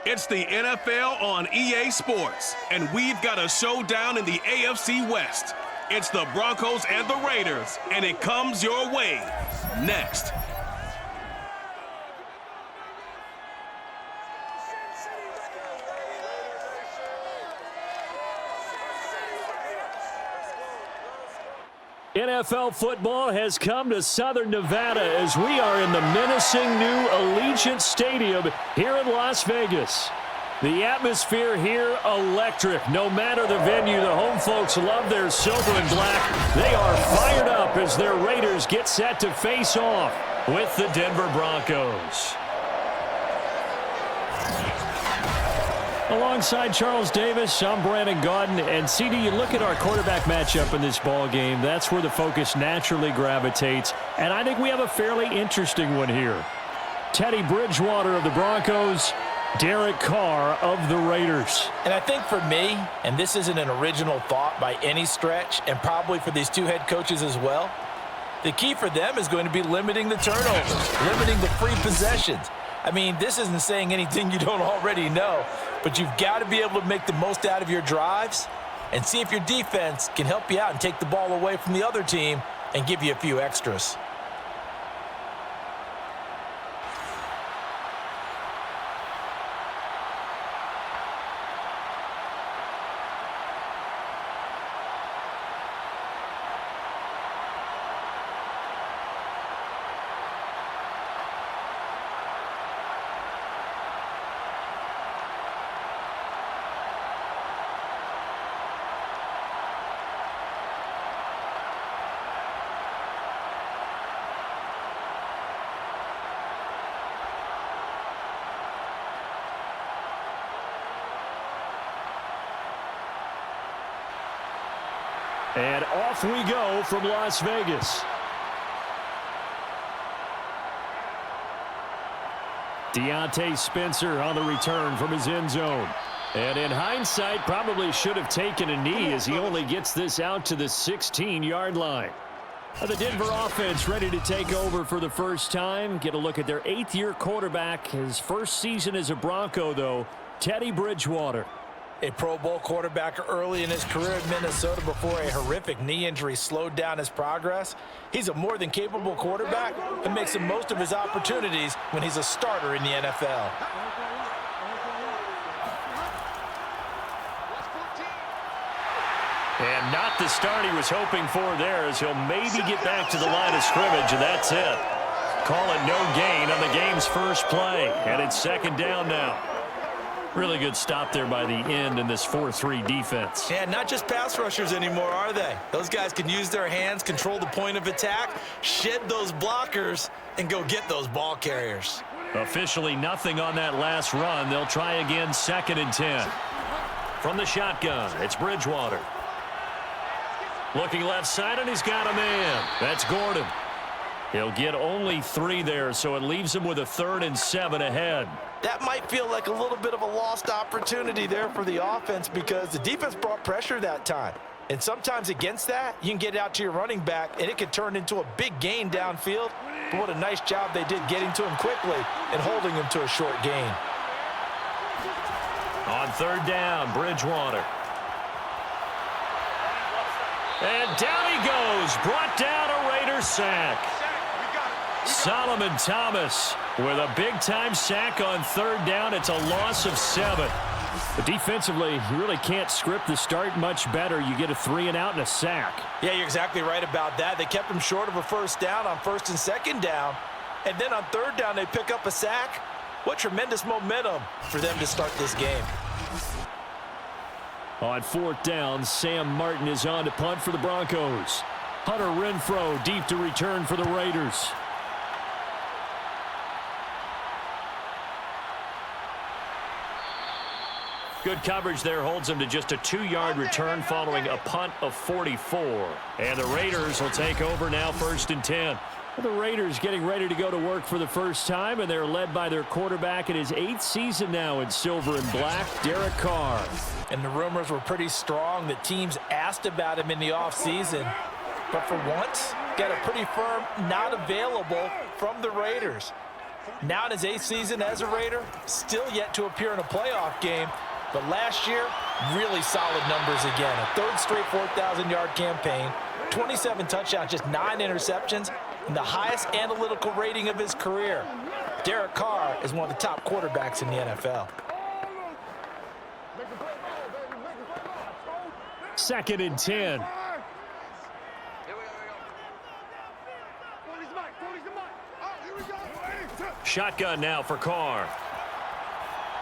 It's the NFL on EA Sports, and we've got a showdown in the AFC West. It's the Broncos and the Raiders, and it comes your way next. NFL football has come to Southern Nevada as we are in the menacing new Allegiant Stadium here in Las Vegas. The atmosphere here, electric. No matter the venue, the home folks love their silver and black. They are fired up as their Raiders get set to face off with the Denver Broncos. Alongside Charles Davis, I'm Brandon Gaudin. And CD, you look at our quarterback matchup in this ball game, that's where the focus naturally gravitates. And I think we have a fairly interesting one here. Teddy Bridgewater of the Broncos, Derek Carr of the Raiders. And I think for me, and this isn't an original thought by any stretch, and probably for these two head coaches as well, the key for them is going to be limiting the turnovers, limiting the free possessions. I mean, this isn't saying anything you don't already know, but you've got to be able to make the most out of your drives and see if your defense can help you out and take the ball away from the other team and give you a few extras. And off we go from Las Vegas. Deontay Spencer on the return from his end zone. And in hindsight, probably should have taken a knee as he only gets this out to the 16-yard line. The Denver offense ready to take over for the first time. Get a look at their 8th-year quarterback. His first season as a Bronco, though, Teddy Bridgewater. A Pro Bowl quarterback early in his career in Minnesota before a horrific knee injury slowed down his progress. He's a more than capable quarterback and makes the most of his opportunities when he's a starter in the NFL. And not the start he was hoping for there, as he'll maybe get back to the line of scrimmage, and that's it. Call it no gain on the game's first play, and it's second down now. Really good stop there by the end in this 4-3 defense. Yeah, not just pass rushers anymore, are they? Those guys can use their hands, control the point of attack, shed those blockers, and go get those ball carriers. Officially nothing on that last run. They'll try again, 2nd and 10. From the shotgun, it's Bridgewater. Looking left side, and he's got a man. That's Gordon. He'll get only 3 there, so it leaves him with a 3rd and 7 ahead. That might feel like a little bit of a lost opportunity there for the offense because the defense brought pressure that time. And sometimes against that, you can get out to your running back, and it could turn into a big gain downfield. But what a nice job they did getting to him quickly and holding him to a short gain. On 3rd down, Bridgewater. And down he goes. Brought down a Raider sack. Solomon Thomas with a big-time sack on 3rd down. It's a loss of 7. But defensively, you really can't script the start much better. You get a 3-and-out and a sack. Yeah, you're exactly right about that. They kept him short of a 1st down on 1st and 2nd down. And then on 3rd down, they pick up a sack. What tremendous momentum for them to start this game. On 4th down, Sam Martin is on to punt for the Broncos. Hunter Renfrow deep to return for the Raiders. Good coverage there holds him to just a 2-yard return following a punt of 44. And the Raiders will take over now, 1st and 10. The Raiders getting ready to go to work for the first time, and they're led by their quarterback in his 8th season now in silver and black, Derek Carr. And the rumors were pretty strong that teams asked about him in the offseason. But for once, got a pretty firm not available from the Raiders. Now in his 8th season as a Raider, still yet to appear in a playoff game, but last year, really solid numbers again. A 3rd straight 4,000-yard campaign, 27 touchdowns, just 9 interceptions, and the highest analytical rating of his career. Derek Carr is one of the top quarterbacks in the NFL. 2nd and 10. Shotgun now for Carr.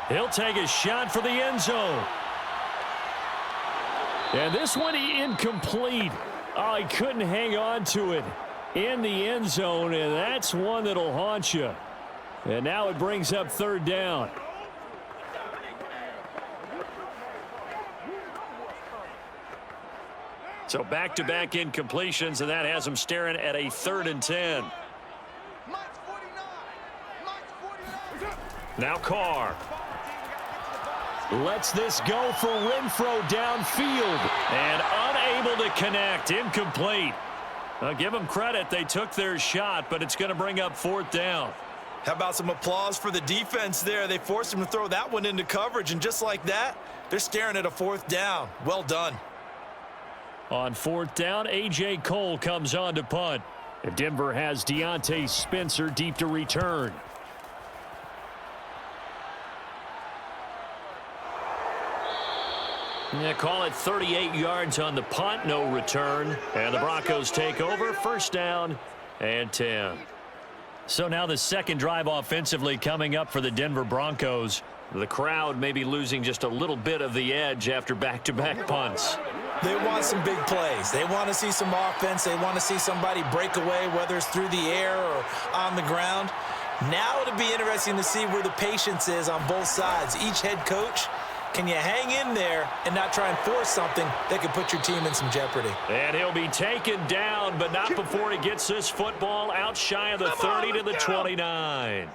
He'll take a shot for the end zone. And this one incomplete. Oh, he couldn't hang on to it in the end zone, and that's one that'll haunt you. And now it brings up 3rd down. So back-to-back incompletions, and that has him staring at a 3rd and 10. Now Carr. Lets this go for Renfro downfield. And unable to connect. Incomplete. I'll give them credit. They took their shot, but it's going to bring up 4th down. How about some applause for the defense there? They forced him to throw that one into coverage, and just like that, they're staring at a 4th down. Well done. On 4th down, A.J. Cole comes on to punt. And Denver has Deontay Spencer deep to return. Yeah, call it 38 yards on the punt, no return. And the Broncos take over, 1st down and 10. So now the 2nd drive offensively coming up for the Denver Broncos. The crowd may be losing just a little bit of the edge after back-to-back punts. They want some big plays. They want to see some offense. They want to see somebody break away, whether it's through the air or on the ground. Now it'll be interesting to see where the patience is on both sides. Each head coach, can you hang in there and not try and force something that could put your team in some jeopardy? And he'll be taken down, but not before he gets this football out shy of the 30 to the 29.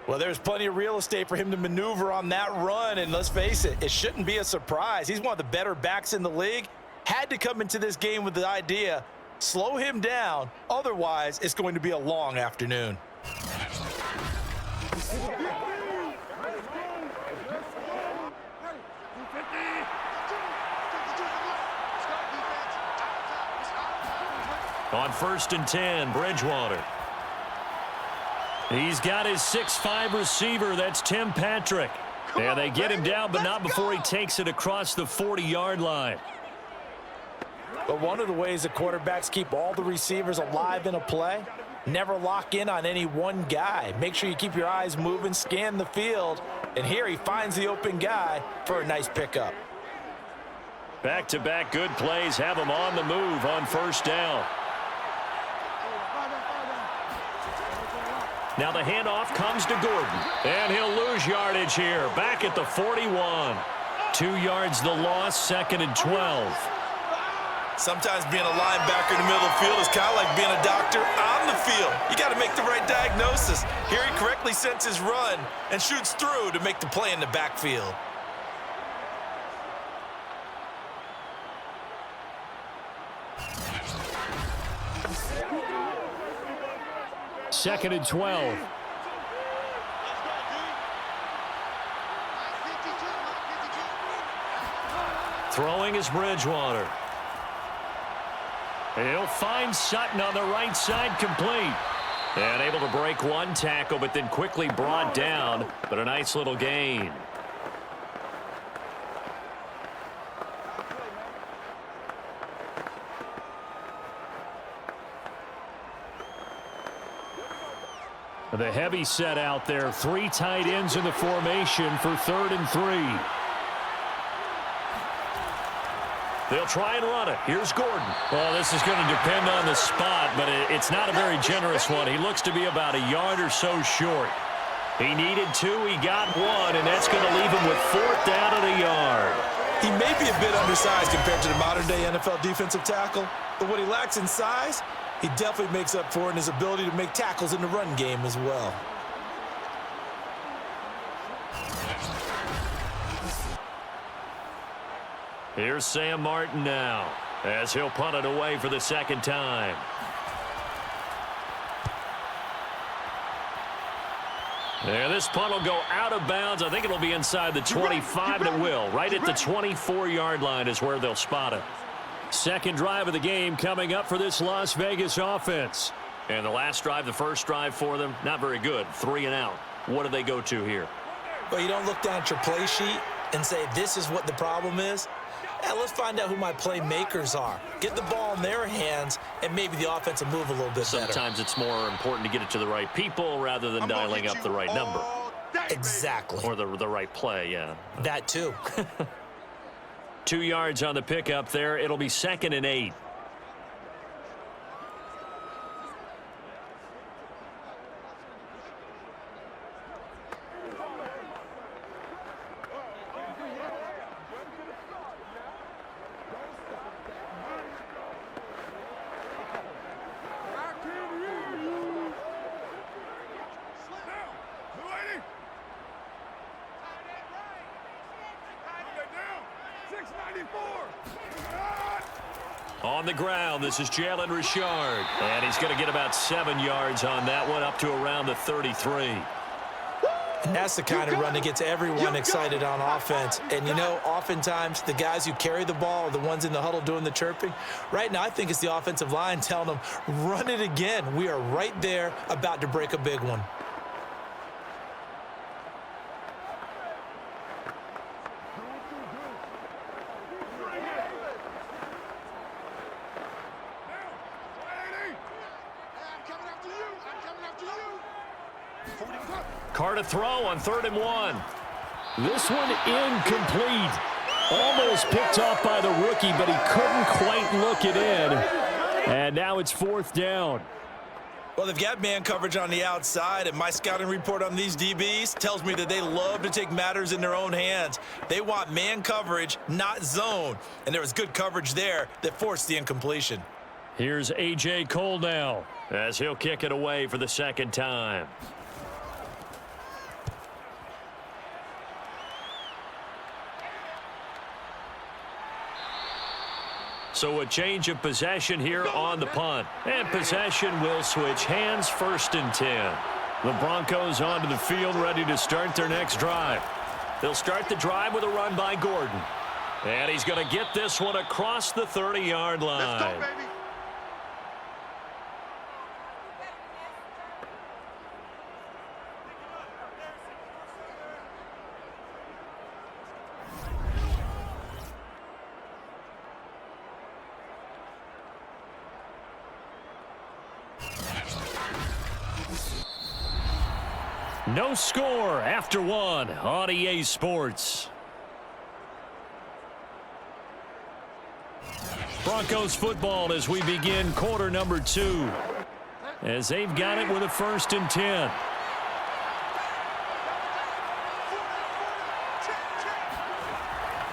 Well, there's plenty of real estate for him to maneuver on that run, and let's face it, it shouldn't be a surprise. He's one of the better backs in the league. Had to come into this game with the idea, slow him down, otherwise it's going to be a long afternoon. On 1st and 10, Bridgewater. He's got his 6'5" receiver. That's Tim Patrick. And they get him down, but not before he takes it across the 40-yard line. But one of the ways the quarterbacks keep all the receivers alive in a play, never lock in on any one guy. Make sure you keep your eyes moving, scan the field. And here he finds the open guy for a nice pickup. Back-to-back good plays have him on the move on 1st down. Now the handoff comes to Gordon. And he'll lose yardage here. Back at the 41. 2 yards the loss, 2nd and 12. Sometimes being a linebacker in the middle of the field is kind of like being a doctor on the field. You got to make the right diagnosis. Here he correctly sets his run and shoots through to make the play in the backfield. Second and 12. Throwing is Bridgewater. He'll find Sutton on the right side, complete. And able to break one tackle, but then quickly brought down. But a nice little gain. The heavy set out there. 3 tight ends in the formation for 3rd and 3. They'll try and run it. Here's Gordon. Well, this is going to depend on the spot, but it's not a very generous one. He looks to be about a yard or so short. He needed 2. He got 1, and that's going to leave him with 4th down and a yard. He may be a bit undersized compared to the modern-day NFL defensive tackle, but what he lacks in size, he definitely makes up for in his ability to make tackles in the run game as well. Here's Sam Martin now, as he'll punt it away for the 2nd time. And this punt will go out of bounds. I think it'll be inside the 25, and it will. Right at the 24-yard line is where they'll spot it. Second drive of the game coming up for this Las Vegas offense. And the last drive, the first drive for them, not very good. 3 and out. What do they go to here? Well, you don't look down at your play sheet and say, this is what the problem is. Let's find out who my playmakers are. Get the ball in their hands, and maybe the offense will move a little bit better. Sometimes it's more important to get it to the right people rather than dialing up the right number. Exactly. Or the right play, yeah. That too. 2 yards on the pickup there. It'll be 2nd and 8. On the ground, this is Jalen Richard. And he's going to get about 7 yards on that one, up to around the 33. And that's the kind of run that gets everyone excited on offense. And, you know, oftentimes the guys who carry the ball are the ones in the huddle doing the chirping. Right now, I think it's the offensive line telling them, run it again. We are right there about to break a big one. Carr to throw on 3rd and 1. This one incomplete. Almost picked off by the rookie, but he couldn't quite look it in. And now it's 4th down. Well, they've got man coverage on the outside, and my scouting report on these DBs tells me that they love to take matters in their own hands. They want man coverage, not zone. And there was good coverage there that forced the incompletion. Here's A.J. Cole now, as he'll kick it away for the 2nd time. So a change of possession here on the punt. And possession will switch hands, 1st and 10. The Broncos onto the field, ready to start their next drive. They'll start the drive with a run by Gordon. And he's going to get this one across the 30-yard line. Let's go, baby. No score after 1 on EA Sports. Broncos football as we begin quarter number 2. As they've got it with a 1st and 10.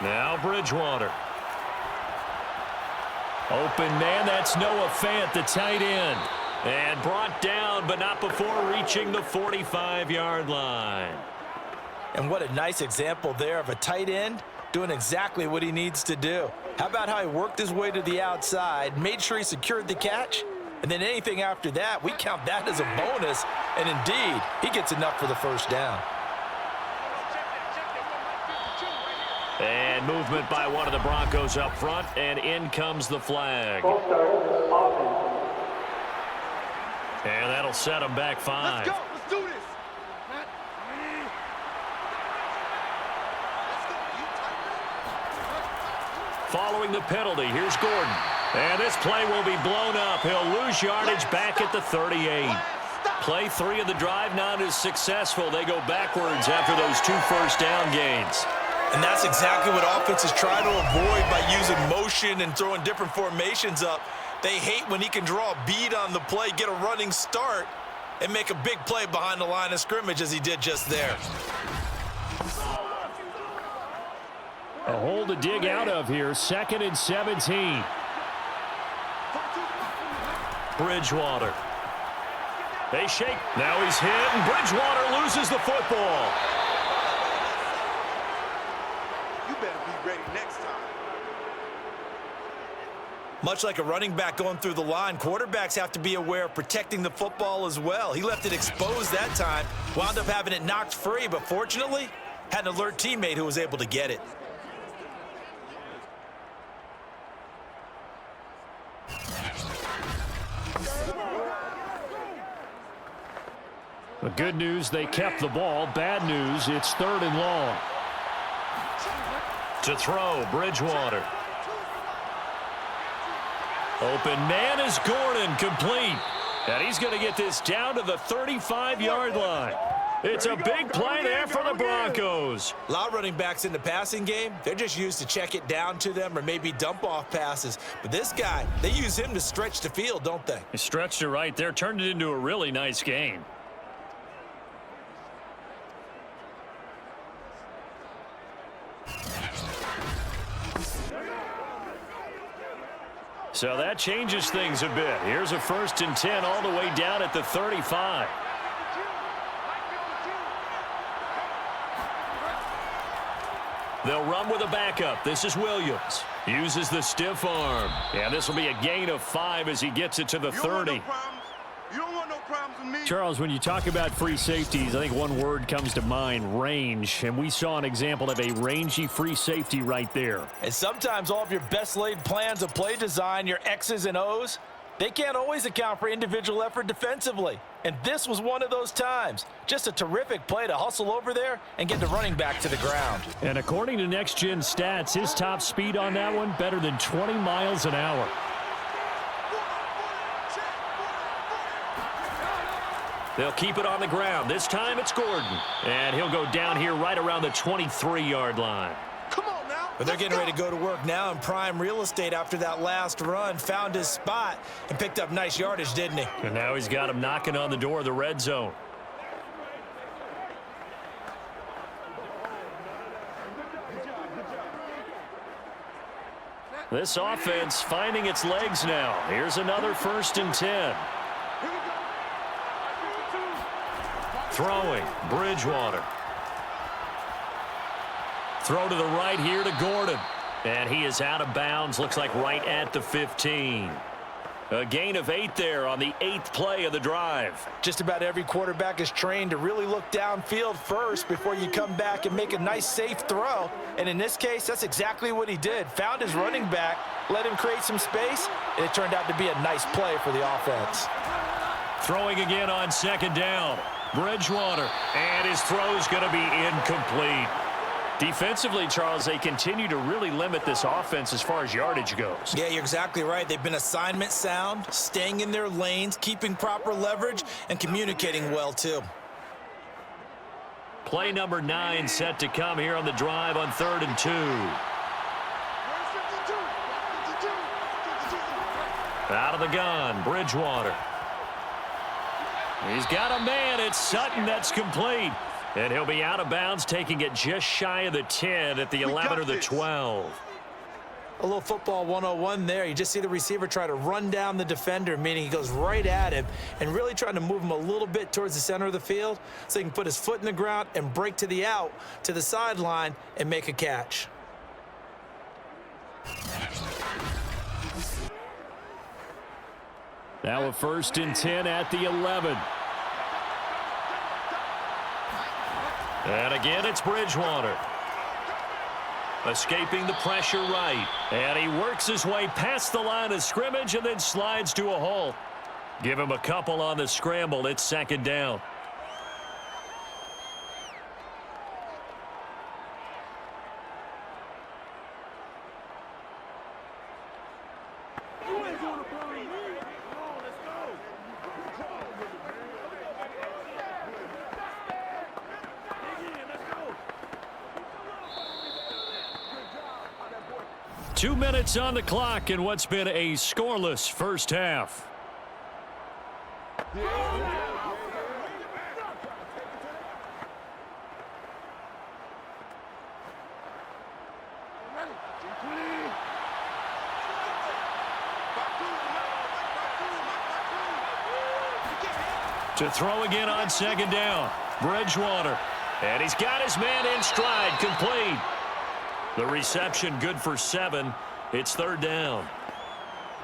Now Bridgewater. Open man, that's Noah Fant, the tight end. And brought down, but not before reaching the 45-yard line. And what a nice example there of a tight end doing exactly what he needs to do. How about how he worked his way to the outside, made sure he secured the catch, and then anything after that, we count that as a bonus. And indeed, he gets enough for the 1st down. And movement by one of the Broncos up front, and in comes the flag. And that'll set them back 5. Let's go. Let's do this. Following the penalty, here's Gordon. And this play will be blown up. He'll lose yardage back at the 38. Play 3 of the drive not as successful. They go backwards after those 2 first down gains. And that's exactly what offenses try to avoid by using motion and throwing different formations up. They hate when he can draw a bead on the play, get a running start, and make a big play behind the line of scrimmage as he did just there. A hole to dig out of here, 2nd and 17. Bridgewater. They shake. Now he's hit, and Bridgewater loses the football. You better be ready next time. Much like a running back going through the line, quarterbacks have to be aware of protecting the football as well. He left it exposed that time, wound up having it knocked free, but fortunately, had an alert teammate who was able to get it. The good news, they kept the ball. Bad news, it's 3rd and long. To throw, Bridgewater. Open man is Gordon, complete. And he's going to get this down to the 35-yard line. It's a big play there for the Broncos. A lot of running backs in the passing game, they're just used to check it down to them or maybe dump off passes. But this guy, they use him to stretch the field, don't they? He stretched it right there, turned it into a really nice game. So that changes things a bit. Here's a 1st and 10 all the way down at the 35. They'll run with a backup. This is Williams. Uses the stiff arm. And this will be a gain of 5 as he gets it to the 30. You don't want no problems with me. Charles, when you talk about free safeties, I think one word comes to mind, range. And we saw an example of a rangy free safety right there. And sometimes all of your best laid plans of play design, your X's and O's, they can't always account for individual effort defensively. And this was one of those times. Just a terrific play to hustle over there and get the running back to the ground. And according to Next Gen Stats, his top speed on that one, better than 20 miles an hour. They'll keep it on the ground. This time it's Gordon. And he'll go down here right around the 23-yard line. Come on now. But they're getting ready to go to work now in prime real estate after that last run. Found his spot and picked up nice yardage, didn't he? And now he's got him knocking on the door of the red zone. This offense finding its legs now. Here's another 1st and 10. Throwing, Bridgewater. Throw to the right here to Gordon. And he is out of bounds, looks like right at the 15. A gain of 8 there on the 8th play of the drive. Just about every quarterback is trained to really look downfield first before you come back and make a nice, safe throw. And in this case, that's exactly what he did. Found his running back, let him create some space, and it turned out to be a nice play for the offense. Throwing again on 2nd down. Bridgewater, and his throw's going to be incomplete. Defensively, Charles, they continue to really limit this offense as far as yardage goes. Yeah, you're exactly right. They've been assignment sound, staying in their lanes, keeping proper leverage, and communicating well, too. Play number 9 set to come here on the drive on 3rd and 2. Out of the gun, Bridgewater. He's got a man. It's Sutton. That's complete. And he'll be out of bounds, taking it just shy of the 10 at the 11 or the 12. A little football 101 there. You just see the receiver try to run down the defender, meaning he goes right at him and really trying to move him a little bit towards the center of the field so he can put his foot in the ground and break to the out, to the sideline, and make a catch. Now a 1st and 10 at the 11. And again, it's Bridgewater. Escaping the pressure right. And he works his way past the line of scrimmage and then slides to a halt. Give him a couple on the scramble. It's 2nd down. Two minutes on the clock in what's been a scoreless first half. To throw again on 2nd down. Bridgewater. And he's got his man in stride, complete. The reception good for 7. It's 3rd down.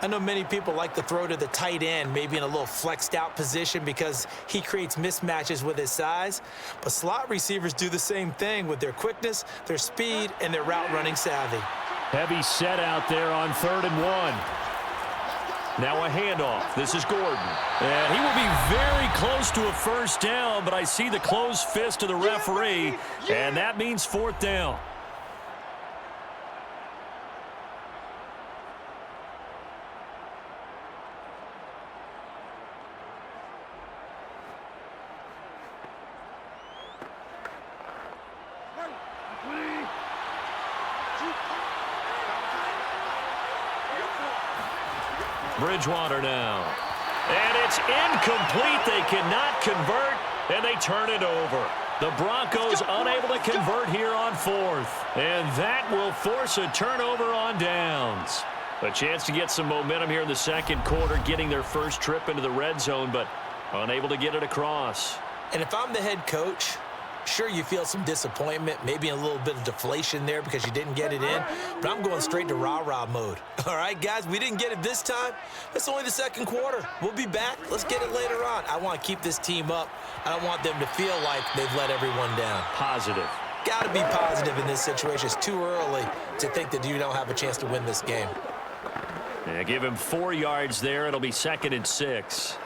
I know many people like to throw to the tight end, maybe in a little flexed out position because he creates mismatches with his size. But slot receivers do the same thing with their quickness, their speed, and their route running savvy. Heavy set out there on 3rd and 1. Now a handoff. This is Gordon. And he will be very close to a first down, but I see the closed fist of the referee, and that means 4th down. Bridgewater now. And it's incomplete. They cannot convert, and they turn it over. The Broncos unable to convert here on 4th. And that will force a turnover on downs. A chance to get some momentum here in the second quarter, getting their first trip into the red zone, but unable to get it across. And if I'm the head coach, sure, you feel some disappointment, maybe a little bit of deflation there because you didn't get it in, but I'm going straight to rah-rah mode. All right, guys, we didn't get it this time. It's only the second quarter. We'll be back. Let's get it later on. I want to keep this team up. I don't want them to feel like they've let everyone down. Positive. Got to be positive in this situation. It's too early to think that you don't have a chance to win this game. Yeah, give him 4 yards there. It'll be 2nd and 6.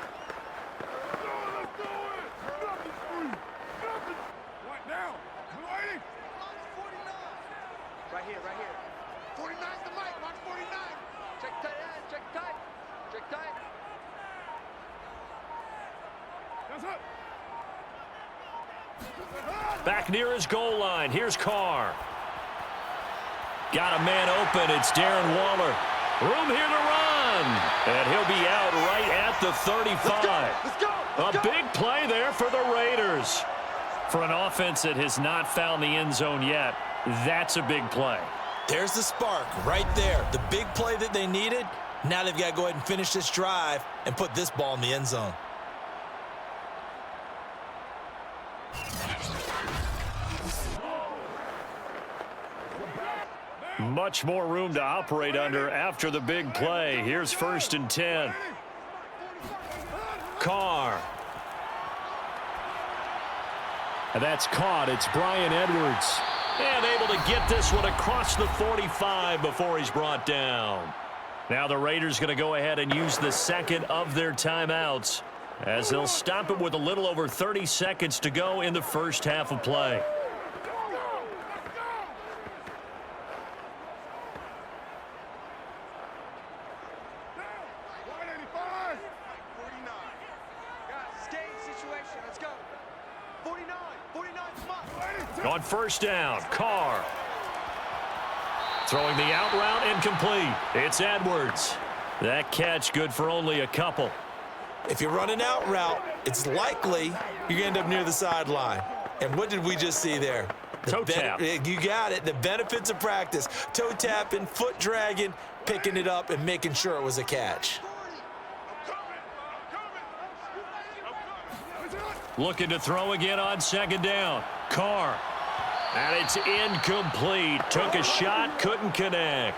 Back near his goal line. Here's Carr. Got a man open. It's Darren Waller. Room here to run. And he'll be out right at the 35. Let's go. A big play there for the Raiders. For an offense that has not found the end zone yet, that's a big play. There's the spark right there. The big play that they needed. Now they've got to go ahead and finish this drive and put this ball in the end zone. Much more room to operate under after the big play. Here's 1st and 10. Carr. And that's caught. It's Bryan Edwards. And able to get this one across the 45 before he's brought down. Now the Raiders going to go ahead and use the second of their timeouts as they'll stop it with a little over 30 seconds to go in the first half of play. On 1st down, Carr. Throwing the out route incomplete. It's Edwards. That catch good for only a couple. If you run an out route, it's likely you're going to end up near the sideline. And what did we just see there? Toe tap. You got it. The benefits of practice. Toe tapping, foot dragging, picking it up, and making sure it was a catch. Looking to throw again on 2nd down. Carr. And it's incomplete. Took a shot, couldn't connect.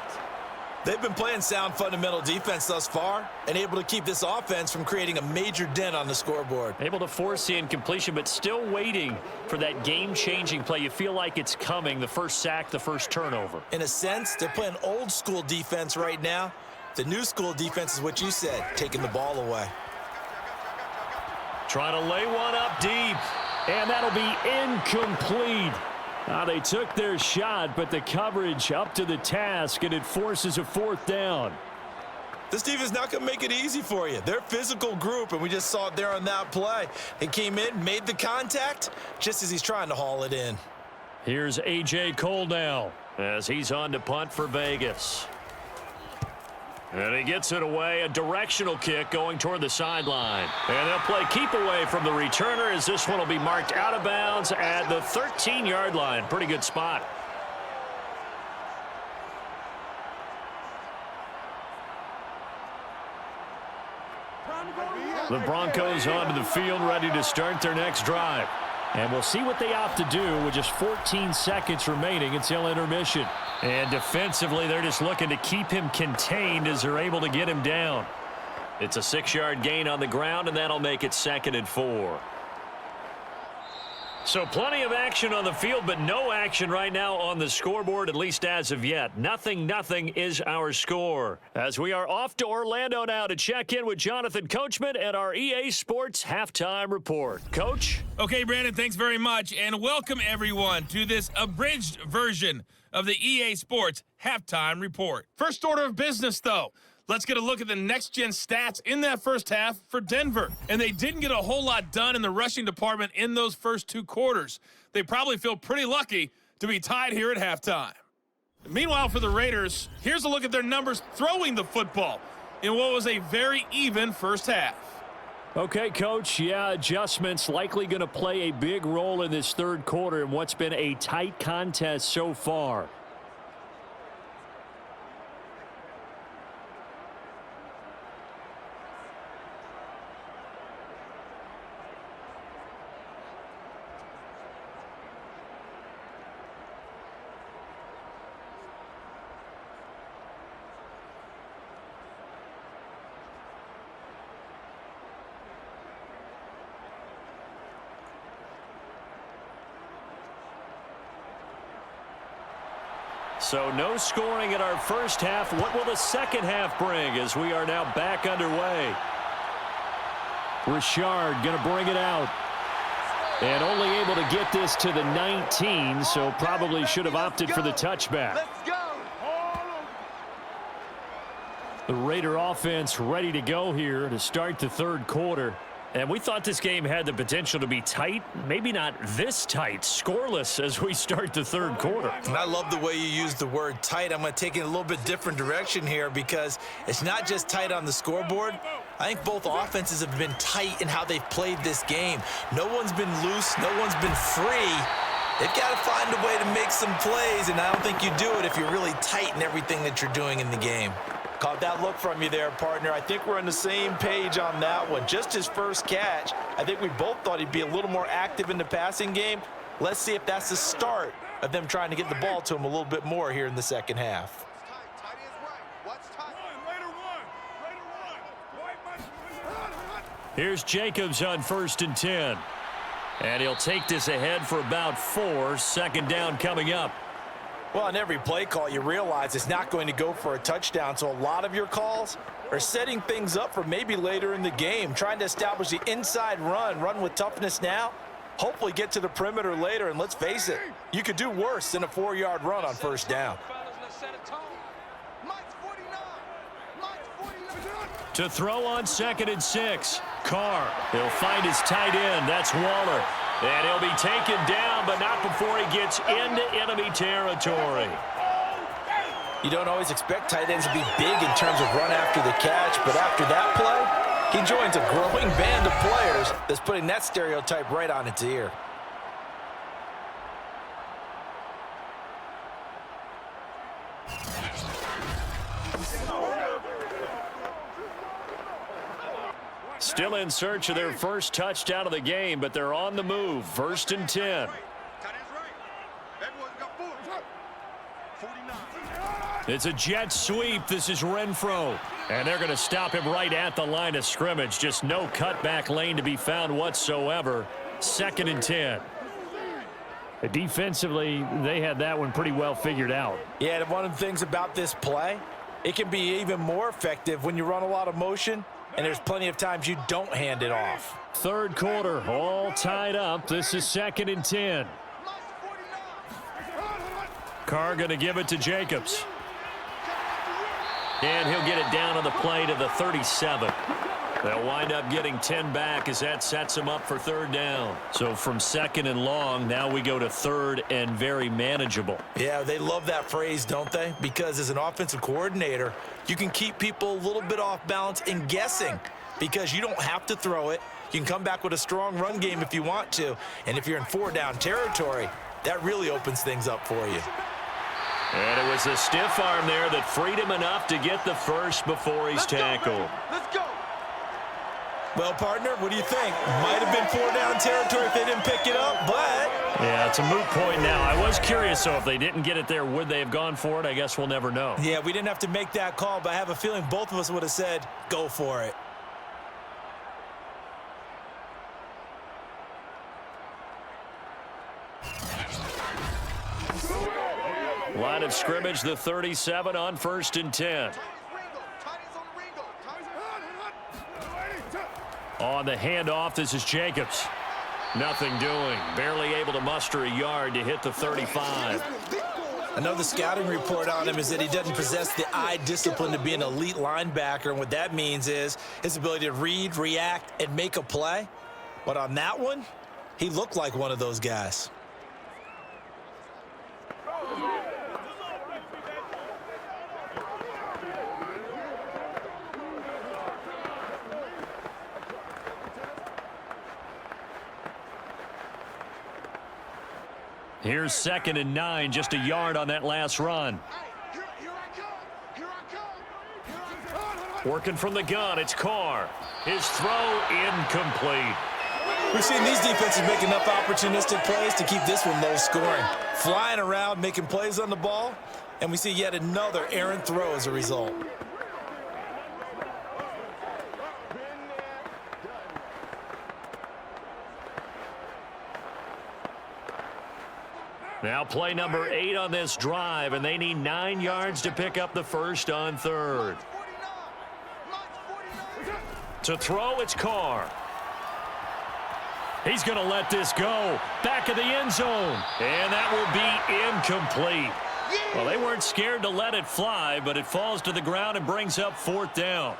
They've been playing sound fundamental defense thus far and able to keep this offense from creating a major dent on the scoreboard. Able to force the incompletion, but still waiting for that game-changing play. You feel like it's coming, the first sack, the first turnover. In a sense, they're playing old-school defense right now. The new-school defense is what you said, taking the ball away. Trying to lay one up deep, and that'll be incomplete. They took their shot, but the coverage up to the task, and it forces a 4th down. This defense is not going to make it easy for you. They're a physical group, and we just saw it there on that play. They came in, made the contact, just as he's trying to haul it in. Here's A.J. Cole now as he's on to punt for Vegas. And he gets it away, a directional kick going toward the sideline. And they'll play keep away from the returner as this one will be marked out of bounds at the 13-yard line. Pretty good spot. The Broncos onto the field, ready to start their next drive. And we'll see what they opt to do with just 14 seconds remaining until intermission. And defensively, they're just looking to keep him contained as they're able to get him down. It's a 6-yard gain on the ground, and that'll make it 2nd and 4. So plenty of action on the field, but no action right now on the scoreboard, at least as of yet. 0-0 is our score. As we are off to Orlando now to check in with Jonathan Coachman and our EA Sports Halftime Report. Coach? Okay, Brandon, thanks very much, and welcome everyone to this abridged version of the EA Sports Halftime Report. First order of business, though. Let's get a look at the next-gen stats in that first half for Denver. And they didn't get a whole lot done in the rushing department in those first 2 quarters. They probably feel pretty lucky to be tied here at halftime. Meanwhile, for the Raiders, here's a look at their numbers throwing the football in what was a very even first half. Okay, Coach, yeah, adjustments likely going to play a big role in this third quarter in what's been a tight contest so far. So no scoring in our first half. What will the second half bring as we are now back underway? Richard going to bring it out. And only able to get this to the 19, so probably should have opted for the touchback. Let's go. The Raider offense ready to go here to start the third quarter. And we thought this game had the potential to be tight, maybe not this tight, scoreless as we start the third quarter. And I love the way you use the word tight. I'm going to take it in a little bit different direction here because it's not just tight on the scoreboard. I think both offenses have been tight in how they've played this game. No one's been loose. No one's been free. They've got to find a way to make some plays, and I don't think you do it if you're really tight in everything that you're doing in the game. Caught that look from you there, partner. I think we're on the same page on that one. Just his first catch, I think we both thought he'd be a little more active in the passing game. Let's see if that's the start of them trying to get the ball to him a little bit more here in the second half. Here's Jacobs on 1st and 10. And he'll take this ahead for about 4. Second down coming up. Well, on every play call, you realize it's not going to go for a touchdown, so a lot of your calls are setting things up for maybe later in the game, trying to establish the inside run with toughness now, hopefully get to the perimeter later, and let's face it, you could do worse than a 4-yard run on first down. To throw on 2nd and 6, Carr. He'll find his tight end, that's Waller. And he'll be taken down, but not before he gets into enemy territory. You don't always expect tight ends to be big in terms of run after the catch, but after that play, he joins a growing band of players that's putting that stereotype right on its ear. Still in search of their first touchdown of the game, but they're on the move. 1st and 10. It's a jet sweep. This is Renfro. And they're going to stop him right at the line of scrimmage. Just no cutback lane to be found whatsoever. 2nd and 10. Defensively, they had that one pretty well figured out. Yeah, and one of the things about this play, it can be even more effective when you run a lot of motion. And there's plenty of times you don't hand it off. Third quarter, all tied up. This is 2nd and 10. Carr going to give it to Jacobs. And he'll get it down on the play to the 37. They'll wind up getting 10 back as that sets him up for 3rd down. So from 2nd and long, now we go to 3rd and very manageable. Yeah, they love that phrase, don't they? Because as an offensive coordinator, you can keep people a little bit off balance and guessing because you don't have to throw it. You can come back with a strong run game if you want to. And if you're in 4-down territory, that really opens things up for you. And it was a stiff arm there that freed him enough to get the first before he's tackled. Let's go. Well, partner, what do you think? Might have been 4-down territory if they didn't pick it up, but... Yeah, it's a moot point now. I was curious, so if they didn't get it there, would they have gone for it? I guess we'll never know. Yeah, we didn't have to make that call, but I have a feeling both of us would have said, go for it. Line of scrimmage, the 37 on 1st and 10. On the handoff, this is Jacobs. Nothing doing. Barely able to muster a yard to hit the 35. Another scouting report on him is that he doesn't possess the eye discipline to be an elite linebacker. And what that means is his ability to read, react, and make a play. But on that one, he looked like one of those guys. Here's 2nd and 9, just a yard on that last run. Working from the gun, it's Carr. His throw incomplete. We've seen these defenses make enough opportunistic plays to keep this one low scoring. Flying around, making plays on the ball, and we see yet another errant throw as a result. Now play number 8 on this drive, and they need 9 yards to pick up the first on 3rd. To throw, it's Carr. He's going to let this go. Back of the end zone. And that will be incomplete. Well, they weren't scared to let it fly, but it falls to the ground and brings up 4th down.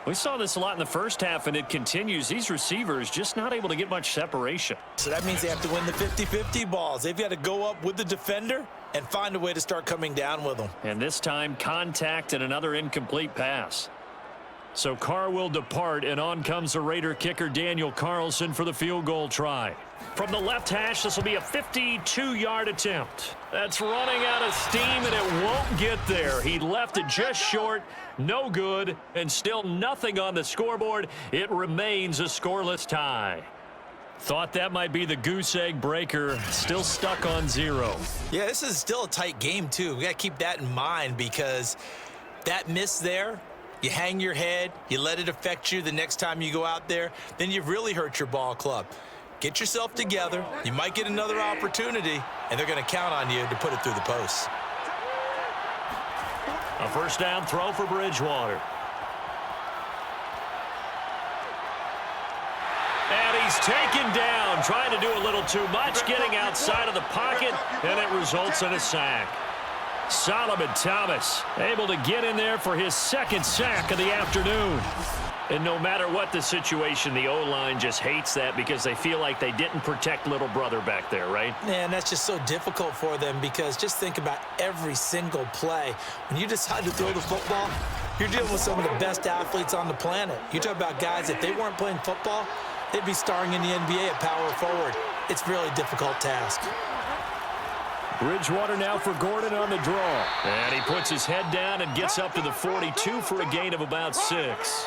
We saw this a lot in the first half, and it continues. These receivers just not able to get much separation. So that means they have to win the 50-50 balls. They've got to go up with the defender and find a way to start coming down with them. And this time, contact and another incomplete pass. So Carr will depart, and on comes the Raider kicker Daniel Carlson for the field goal try. From the left hash, this will be a 52-yard attempt. That's running out of steam, and it won't get there. He left it just short, no good, and still nothing on the scoreboard. It remains a scoreless tie. Thought that might be the goose egg breaker. Still stuck on 0. Yeah, this is still a tight game, too. We got to keep that in mind because that miss there, you hang your head, you let it affect you the next time you go out there, then you've really hurt your ball club. Get yourself together. You might get another opportunity, and they're going to count on you to put it through the posts. A first down throw for Bridgewater. And he's taken down, trying to do a little too much, getting outside of the pocket, and it results in a sack. Solomon Thomas able to get in there for his 2nd sack of the afternoon. And no matter what the situation, the O-line just hates that because they feel like they didn't protect little brother back there, right? Man, that's just so difficult for them because just think about every single play. When you decide to throw the football, you're dealing with some of the best athletes on the planet. You talk about guys, if they weren't playing football, they'd be starring in the NBA at power forward. It's a really difficult task. Bridgewater now for Gordon on the draw. And he puts his head down and gets up to the 42 for a gain of about 6.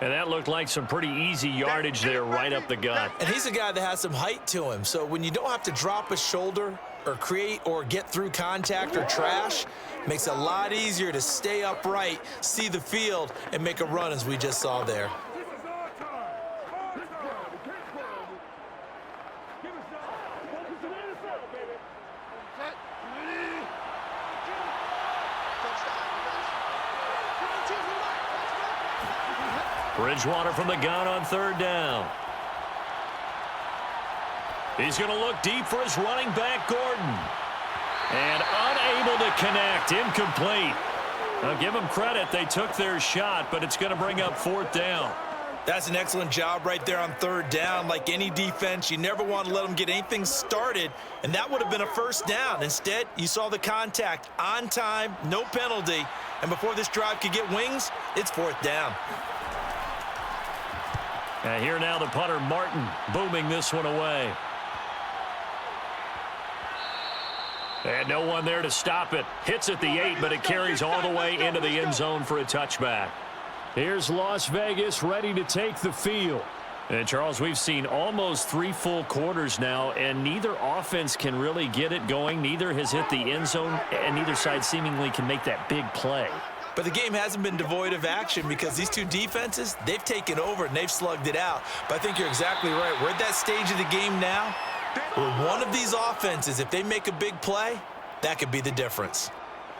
And that looked like some pretty easy yardage there right up the gut. And he's a guy that has some height to him. So when you don't have to drop a shoulder or create or get through contact or trash, makes it a lot easier to stay upright, see the field, and make a run as we just saw there. Bridgewater from the gun on 3rd down. He's going to look deep for his running back, Gordon. And unable to connect, incomplete. Now give them credit, they took their shot, but it's going to bring up 4th down. That's an excellent job right there on 3rd down. Like any defense, you never want to let them get anything started, and that would have been a 1st down. Instead, you saw the contact on time, no penalty, and before this drive could get wings, it's 4th down. And here now the punter, Martin, booming this one away. And no one there to stop it. Hits at the 8, but it carries all the way into the end zone for a touchback. Here's Las Vegas ready to take the field. And, Charles, we've seen almost 3 full quarters now, and neither offense can really get it going. Neither has hit the end zone, and neither side seemingly can make that big play. But the game hasn't been devoid of action because these two defenses, they've taken over and they've slugged it out. But I think you're exactly right. We're at that stage of the game now where one of these offenses, if they make a big play, that could be the difference.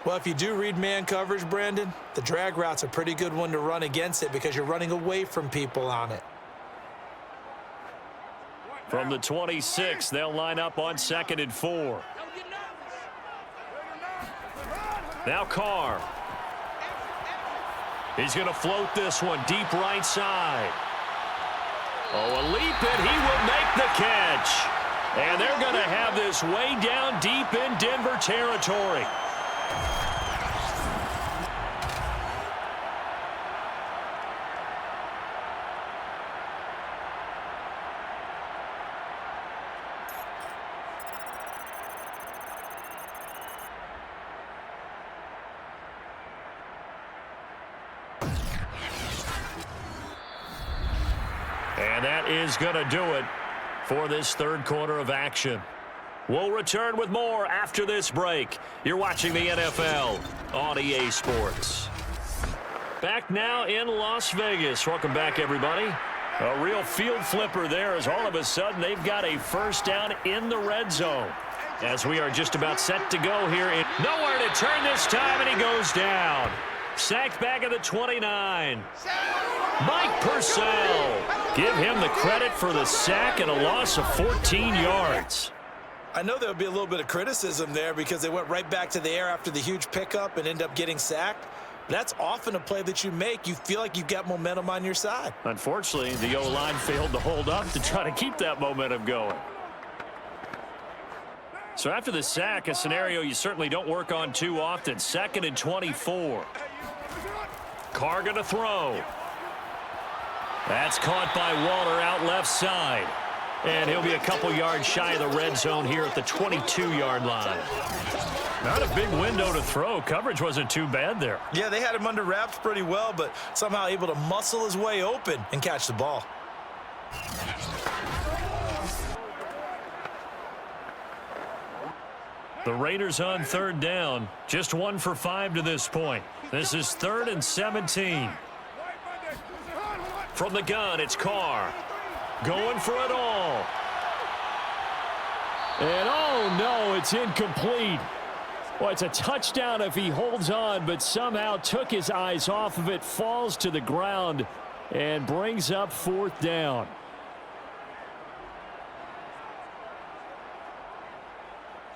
Well, if you do read man coverage, Brandon, the drag route's a pretty good one to run against it because you're running away from people on it. From the 26, they'll line up on 2nd and 4. Now Carr. He's going to float this one deep right side. Oh, a leap, and he will make the catch. And they're going to have this way down deep in Denver territory. And that is going to do it for this third quarter of action. We'll return with more after this break. You're watching the NFL on EA Sports. Back now in Las Vegas. Welcome back, everybody. A real field flipper there as all of a sudden they've got a first down in the red zone. As we are just about set to go here. Nowhere to turn this time, and he goes down. Sacked back at the 29. Mike Purcell. Give him the credit for the sack and a loss of 14 yards. I know there'll be a little bit of criticism there because they went right back to the air after the huge pickup and end up getting sacked. That's often a play that you make. You feel like you've got momentum on your side. Unfortunately, the O-line failed to hold up to try to keep that momentum going. So after the sack, a scenario you certainly don't work on too often. 2nd and 24. Carr going to throw. That's caught by Waller out left side. And he'll be a couple yards shy of the red zone here at the 22-yard line. Not a big window to throw. Coverage wasn't too bad there. Yeah, they had him under wraps pretty well, but somehow able to muscle his way open and catch the ball. The Raiders on 3rd down. Just 1 for 5 to this point. This is 3rd and 17. From the gun, it's Carr. Going for it all. And oh no, it's incomplete. Well, it's a touchdown if he holds on, but somehow took his eyes off of it, falls to the ground, and brings up 4th down.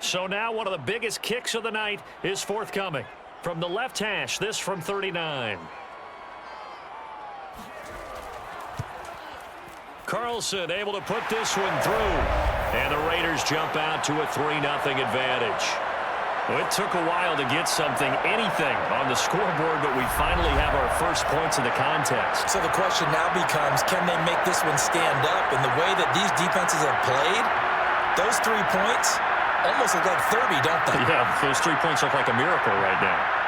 So now one of the biggest kicks of the night is forthcoming. From the left hash, this from 39. Carlson able to put this one through. And the Raiders jump out to a 3-0 advantage. Well, it took a while to get anything on the scoreboard, but we finally have our first points of the contest. So the question now becomes, can they make this one stand up? And the way that these defenses have played, those 3 points almost look like 30, don't they? Yeah, those 3 points look like a miracle right now.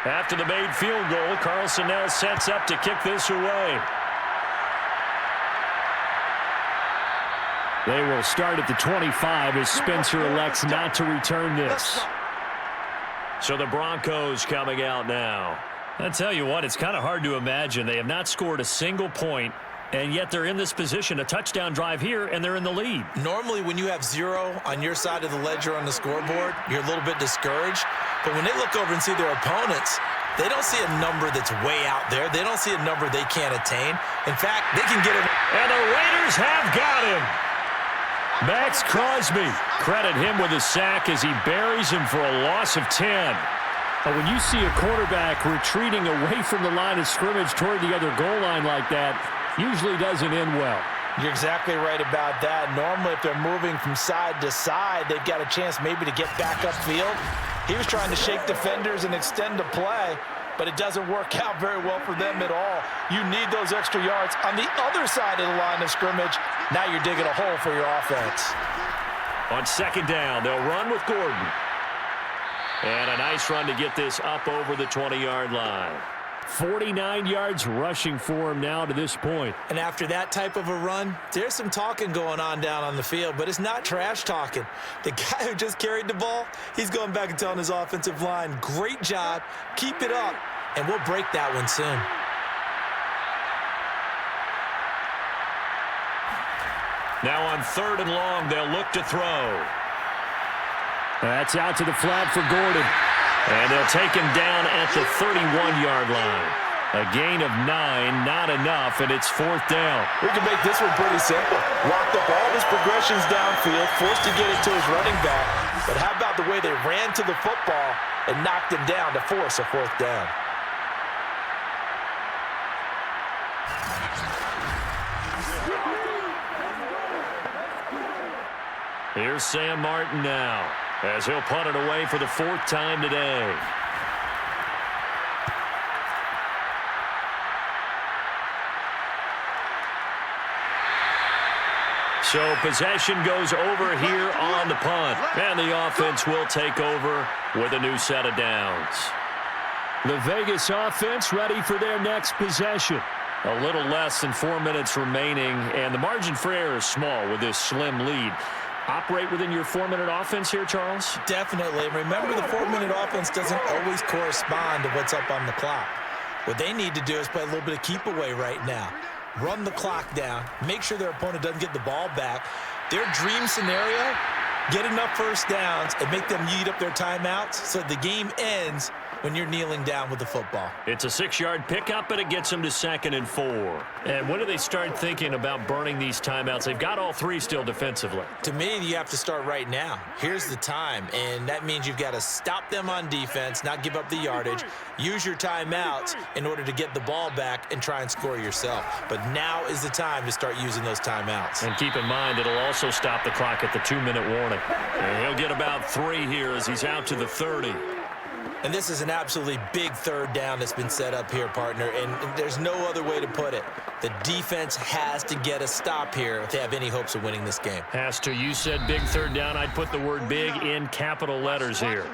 After the made field goal, Carlson now sets up to kick this away. They will start at the 25 as Spencer elects not to return this. So the Broncos coming out now. I tell you what, it's kind of hard to imagine. They have not scored a single point, and yet they're in this position, a touchdown drive here, and they're in the lead. Normally, when you have 0 on your side of the ledger on the scoreboard, you're a little bit discouraged. But when they look over and see their opponents, they don't see a number that's way out there. They don't see a number they can't attain. In fact, they can get it. And the Raiders have got him. Max Crosby. Credit him with a sack as he buries him for a loss of 10. But when you see a quarterback retreating away from the line of scrimmage toward the other goal line like that, usually doesn't end well. You're exactly right about that. Normally, if they're moving from side to side, they've got a chance maybe to get back upfield. He was trying to shake defenders and extend the play, but it doesn't work out very well for them at all. You need those extra yards on the other side of the line of scrimmage. Now you're digging a hole for your offense. On second down, they'll run with Gordon. And a nice run to get this up over the 20-yard line. 49 yards rushing for him now to this point. And after that type of a run, there's some talking going on down on the field, but it's not trash talking. The guy who just carried the ball, he's going back and telling his offensive line, great job, keep it up, and we'll break that one soon. Now on third and long, they'll look to throw. That's out to the flat for Gordon. And they'll take him down at the 31-yard line. A gain of 9, not enough, and it's fourth down. We can make this one pretty simple. Locked up all his progressions downfield, forced to get it to his running back. But how about the way they ran to the football and knocked him down to force a fourth down? Here's Sam Martin now, as he'll punt it away for the fourth time today. So possession goes over here on the punt, and the offense will take over with a new set of downs. The Vegas offense ready for their next possession. A little less than 4 minutes remaining, and the margin for error is small with this slim lead. Operate within your 4-minute offense here, Charles? Definitely. Remember, the 4-minute offense doesn't always correspond to what's up on the clock. What they need to do is play a little bit of keep away right now. Run the clock down. Make sure their opponent doesn't get the ball back. Their dream scenario, get enough first downs and make them eat up their timeouts so the game ends when you're kneeling down with the football. It's a 6-yard pickup, and it gets them to 2nd and 4. And when do they start thinking about burning these timeouts? They've got all 3 still defensively. To me, you have to start right now. Here's the time, and that means you've got to stop them on defense, not give up the yardage, use your timeouts in order to get the ball back and try and score yourself. But now is the time to start using those timeouts. And keep in mind, it'll also stop the clock at the 2-minute warning. And he'll get about 3 here as he's out to the 30. And this is an absolutely big third down that's been set up here, partner, and there's no other way to put it. The defense has to get a stop here if they have any hopes of winning this game. Has to. You said big third down. I'd put the word big in capital letters here.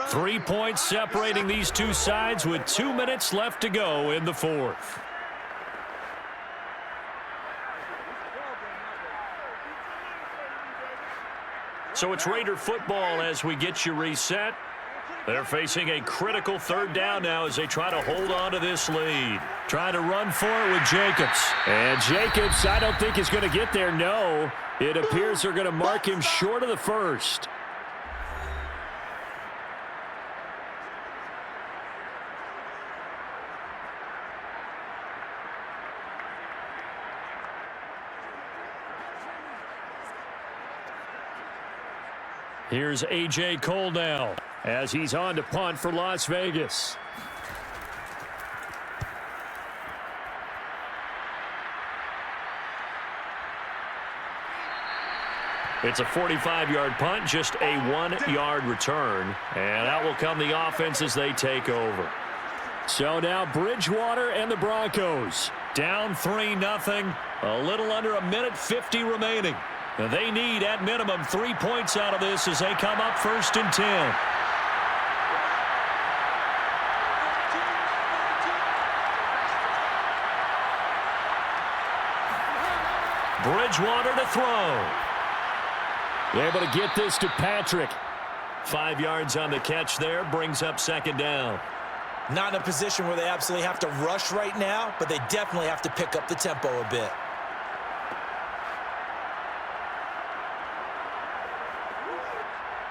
3 points separating these two sides with 2 minutes left to go in the fourth. So it's Raider football as we get you reset. They're facing a critical third down now as they try to hold on to this lead. Trying to run for it with Jacobs. And Jacobs, I don't think is going to get there. No, it appears they're going to mark him short of the first. Here's A.J. Cole now as he's on to punt for Las Vegas. It's a 45-yard punt, just a 1-yard return. And out will come the offense as they take over. So now Bridgewater and the Broncos down 3-0. A little under 1:50 remaining. They need, at minimum, 3 points out of this as they come up 1st and 10. Bridgewater to throw. Able to get this to Patrick. 5 yards on the catch there, brings up 2nd down. Not in a position where they absolutely have to rush right now, but they definitely have to pick up the tempo a bit.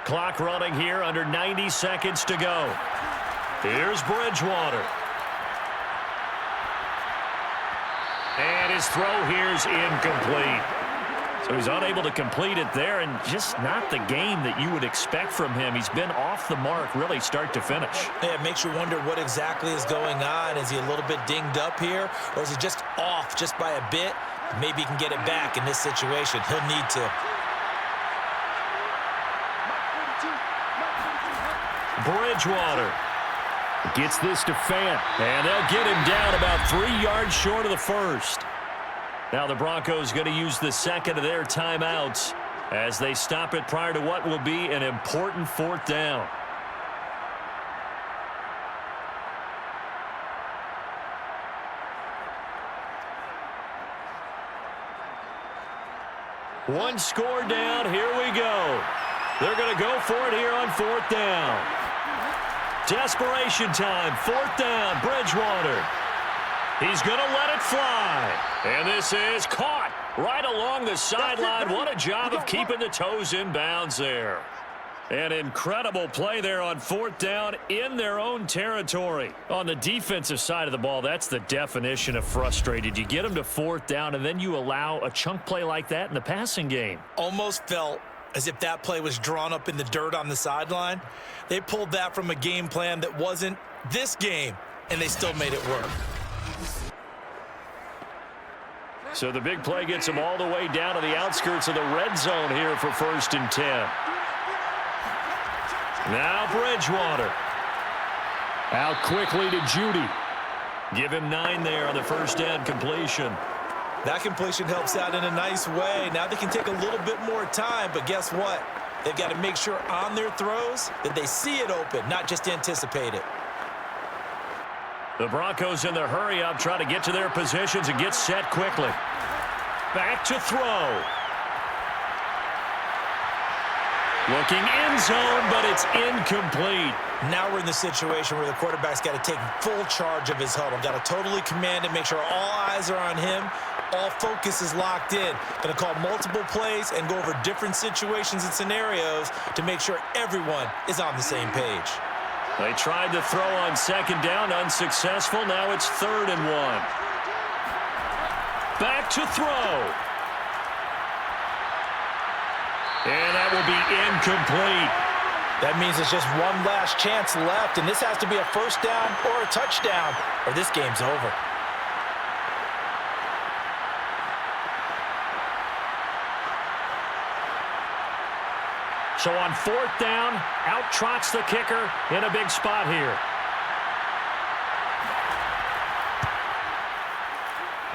Clock running here, under 90 seconds to go. Here's Bridgewater. And his throw here's incomplete. So he's unable to complete it there, and just not the game that you would expect from him. He's been off the mark, really, start to finish. Yeah, it makes you wonder what exactly is going on. Is he a little bit dinged up here, or is he just off just by a bit? Maybe he can get it back in this situation. He'll need to. Bridgewater. Gets this to Fant, and they'll get him down about 3 yards short of the first. Now the Broncos going to use the second of their timeouts as they stop it prior to what will be an important 4th down. One score down. Here we go. They're going to go for it here on 4th down. Desperation time. 4th down. Bridgewater. He's going to let it fly. And this is caught right along the sideline. What a job of keeping the toes in bounds there. An incredible play there on 4th down in their own territory. On the defensive side of the ball, that's the definition of frustrated. You get them to 4th down, and then you allow a chunk play like that in the passing game. Almost felt as if that play was drawn up in the dirt on the sideline. They pulled that from a game plan that wasn't this game, and they still made it work. So the big play gets them all the way down to the outskirts of the red zone here for 1st and 10. Now Bridgewater. Out quickly to Judy. Give him 9 there on the 1st down completion. That completion helps out in a nice way. Now they can take a little bit more time, but guess what? They've got to make sure on their throws that they see it open, not just anticipate it. The Broncos in the hurry-up try to get to their positions and get set quickly. Back to throw. Looking end zone, but it's incomplete. Now we're in the situation where the quarterback's got to take full charge of his huddle. Got to totally command it, make sure all eyes are on him. All focus is locked in. Going to call multiple plays and go over different situations and scenarios to make sure everyone is on the same page. They tried to throw on 2nd down, unsuccessful. Now it's 3rd and 1. Back to throw. And that will be incomplete. That means it's just one last chance left, and this has to be a 1st down or a touchdown, or this game's over. So on 4th down, out trots the kicker in a big spot here.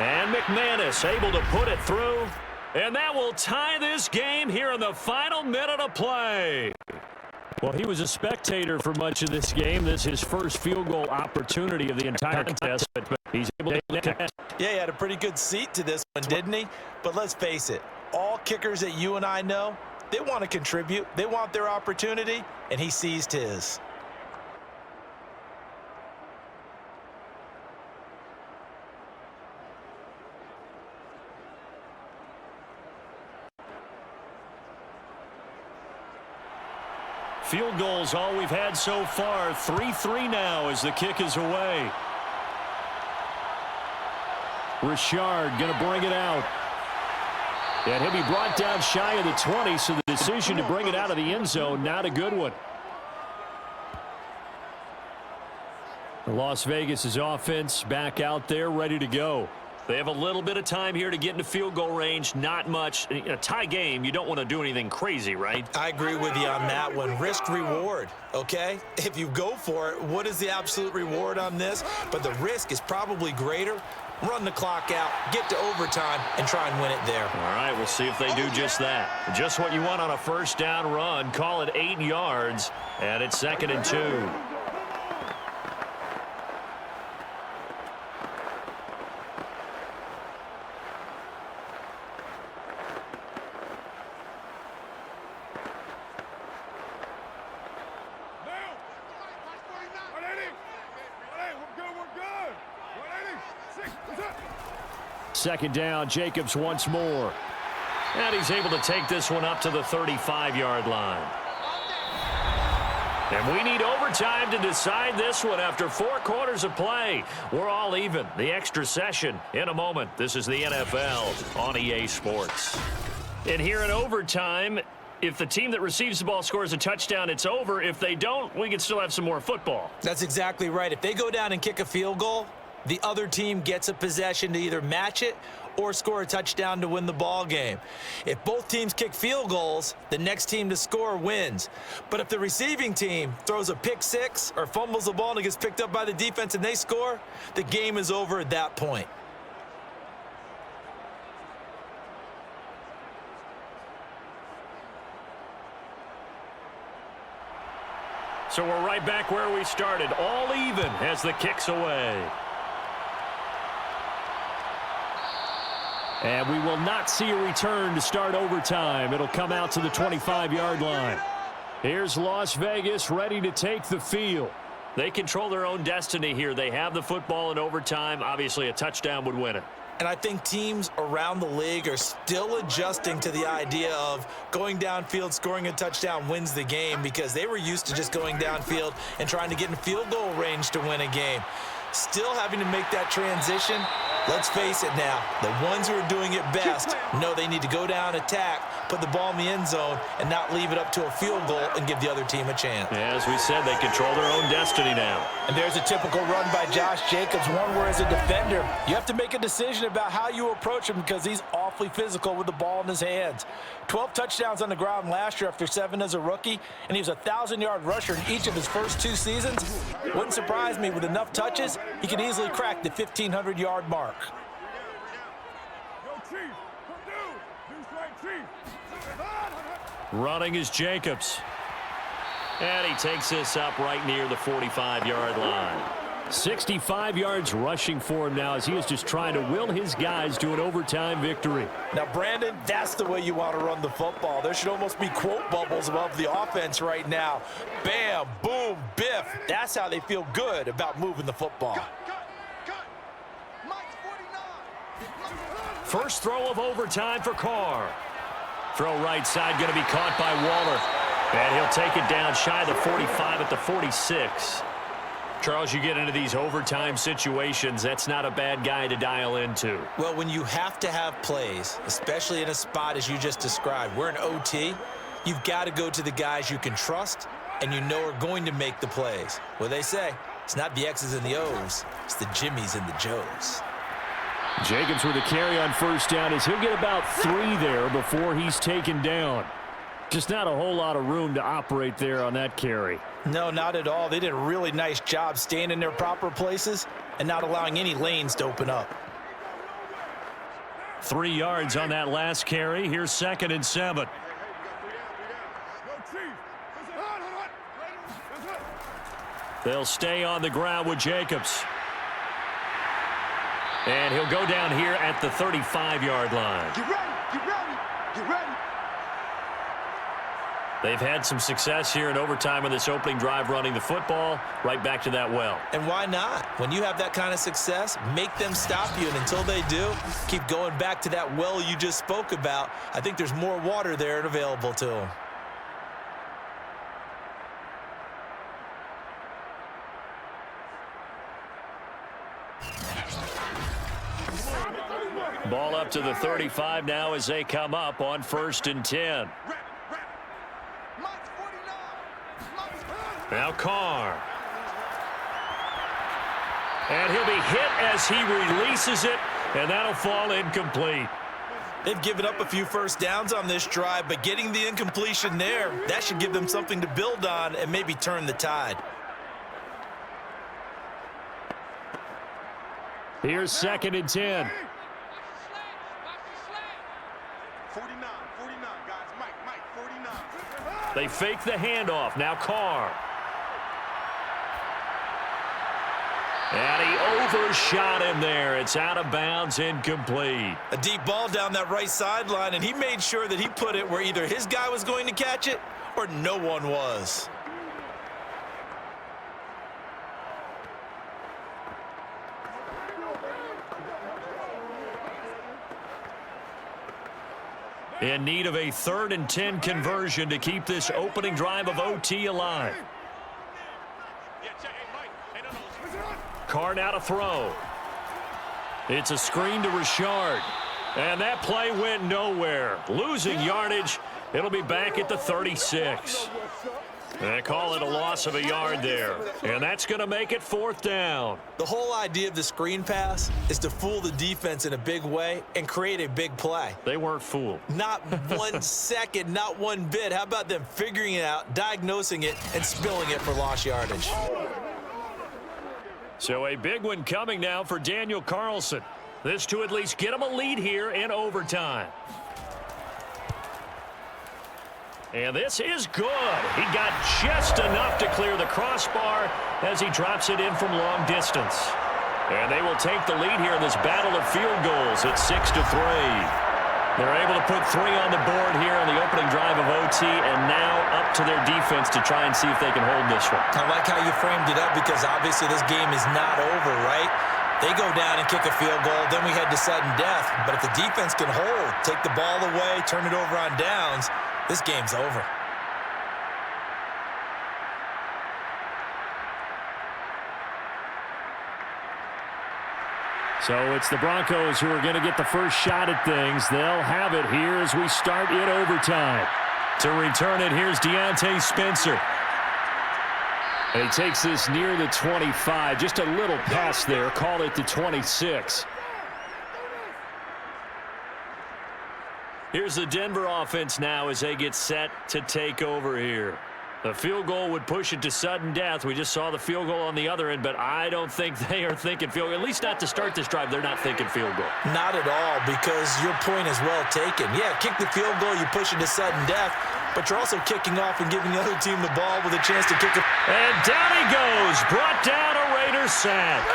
And McManus able to put it through. And that will tie this game here in the final minute of play. Well, he was a spectator for much of this game. This is his first field goal opportunity of the entire contest, but he's able to connect. Yeah, he had a pretty good seat to this one, didn't he? But let's face it, all kickers that you and I know, they want to contribute. They want their opportunity, and he seized his. Field goals all we've had so far. 3-3 now as the kick is away. Richard going to bring it out. And he'll be brought down shy of the 20, so the decision to bring it out of the end zone, not a good one. Las Vegas' offense back out there, ready to go. They have a little bit of time here to get into field goal range. Not much. In a tie game, you don't want to do anything crazy, right? I agree with you on that one. Risk-reward, okay? If you go for it, what is the absolute reward on this? But the risk is probably greater. Run the clock out, get to overtime, and try and win it there. All right, we'll see if they do just that. Just what you want on a 1st down run. Call it 8 yards, and it's 2nd and 2. Second down, Jacobs once more. And he's able to take this one up to the 35-yard line. And we need overtime to decide this one after 4 quarters of play. We're all even. The extra session in a moment. This is the NFL on EA Sports. And here in overtime, if the team that receives the ball scores a touchdown, it's over. If they don't, we can still have some more football. That's exactly right. If they go down and kick a field goal, the other team gets a possession to either match it or score a touchdown to win the ball game. If both teams kick field goals, the next team to score wins. But if the receiving team throws a pick six or fumbles the ball and it gets picked up by the defense and they score, the game is over at that point. So we're right back where we started, all even as the kick's away. And we will not see a return to start overtime. It'll come out to the 25-yard line. Here's Las Vegas ready to take the field. They control their own destiny here. They have the football in overtime. Obviously, a touchdown would win it. And I think teams around the league are still adjusting to the idea of going downfield, scoring a touchdown wins the game, because they were used to just going downfield and trying to get in field goal range to win a game. Still having to make that transition. Let's face it now, the ones who are doing it best know they need to go down, attack, put the ball in the end zone, and not leave it up to a field goal and give the other team a chance. Yeah, as we said, they control their own destiny now. And there's a typical run by Josh Jacobs, one where as a defender, you have to make a decision about how you approach him because he's awfully physical with the ball in his hands. 12 touchdowns on the ground last year after 7 as a rookie, and he was a 1,000-yard rusher in each of his first 2 seasons. Wouldn't surprise me, with enough touches, he could easily crack the 1,500-yard mark. Running is Jacobs. And he takes this up right near the 45-yard line. 65 yards rushing for him now as he is just trying to will his guys to an overtime victory. Now, Brandon, that's the way you want to run the football. There should almost be quote bubbles above the offense right now. Bam, boom, biff. That's how they feel good about moving the football. First throw of overtime for Carr. Throw right side, going to be caught by Waller. And he'll take it down shy of the 45 at the 46. Charles, you get into these overtime situations, that's not a bad guy to dial into. Well, when you have to have plays, especially in a spot as you just described, we're in OT, you've got to go to the guys you can trust and you know are going to make the plays. Well, they say it's not the X's and the O's, it's the Jimmies and the Joes. Jacobs with a carry on first down as he'll get about 3 there before he's taken down. Just not a whole lot of room to operate there on that carry. No, not at all. They did a really nice job staying in their proper places and not allowing any lanes to open up. 3 yards on that last carry. Here's 2nd and 7. They'll stay on the ground with Jacobs. And he'll go down here at the 35-yard line. Get ready, get ready, get ready. They've had some success here in overtime in this opening drive running the football. Right back to that well. And why not? When you have that kind of success, make them stop you. And until they do, keep going back to that well you just spoke about. I think there's more water there and available to them. Ball up to the 35 now as they come up on 1st and 10. Now Carr. And he'll be hit as he releases it, and that'll fall incomplete. They've given up a few first downs on this drive, but getting the incompletion there, that should give them something to build on and maybe turn the tide. Here's 2nd and 10. 49, guys. Mike, 49. They fake the handoff. Now Carr. And he overshot him there. It's out of bounds, incomplete. A deep ball down that right sideline, and he made sure that he put it where either his guy was going to catch it or no one was. In need of a 3rd and 10 conversion to keep this opening drive of OT alive. Carr now to throw. It's a screen to Richard. And that play went nowhere. Losing yardage. It'll be back at the 36. They call it a loss of a yard there. And that's going to make it 4th down. The whole idea of the screen pass is to fool the defense in a big way and create a big play. They weren't fooled. Not 1 second, not one bit. How about them figuring it out, diagnosing it, and spilling it for lost yardage? So a big one coming now for Daniel Carlson. This to at least get him a lead here in overtime. And this is good. He got just enough to clear the crossbar as he drops it in from long distance. And they will take the lead here in this battle of field goals at 6-3. They're able to put 3 on the board here on the opening drive of OT, and now up to their defense to try and see if they can hold this one. I like how you framed it up because obviously this game is not over, right? They go down and kick a field goal, then we head to sudden death. But if the defense can hold, take the ball away, turn it over on downs, this game's over. So it's the Broncos who are going to get the first shot at things. They'll have it here as we start in overtime. To return it, here's Deontay Spencer. And he takes this near the 25. Just a little pass there. Call it the 26. Here's the Denver offense now as they get set to take over here. The field goal would push it to sudden death. We just saw the field goal on the other end, but I don't think they are thinking field goal. At least not to start this drive. They're not thinking field goal. Not at all, because your point is well taken. Yeah, kick the field goal, you push it to sudden death, but you're also kicking off and giving the other team the ball with a chance to kick it. And down he goes. Brought down a Raiders sack.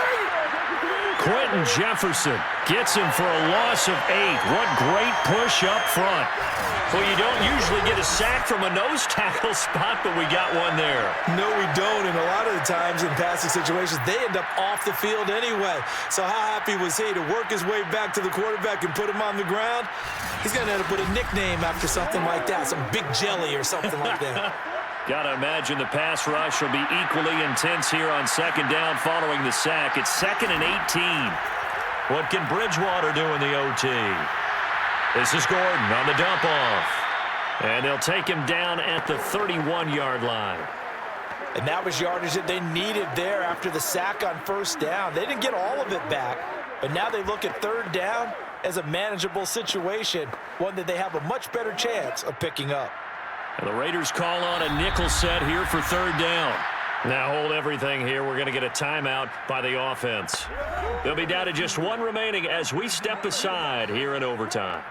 Quentin Jefferson gets him for a loss of 8. What great push up front. Well, you don't usually get a sack from a nose tackle spot, but we got one there. No, we don't, and a lot of the times in passing situations, they end up off the field anyway. So how happy was he to work his way back to the quarterback and put him on the ground? He's going to end up with a nickname after something like that, some Big Jelly or something like that. Got to imagine the pass rush will be equally intense here on 2nd down following the sack. It's 2nd and 18. What can Bridgewater do in the OT? This is Gordon on the dump off. And they'll take him down at the 31-yard line. And that was yardage that they needed there after the sack on 1st down. They didn't get all of it back, but now they look at 3rd down as a manageable situation, one that they have a much better chance of picking up. And the Raiders call on a nickel set here for 3rd down. Now hold everything here. We're going to get a timeout by the offense. They'll be down to just 1 remaining as we step aside here in overtime.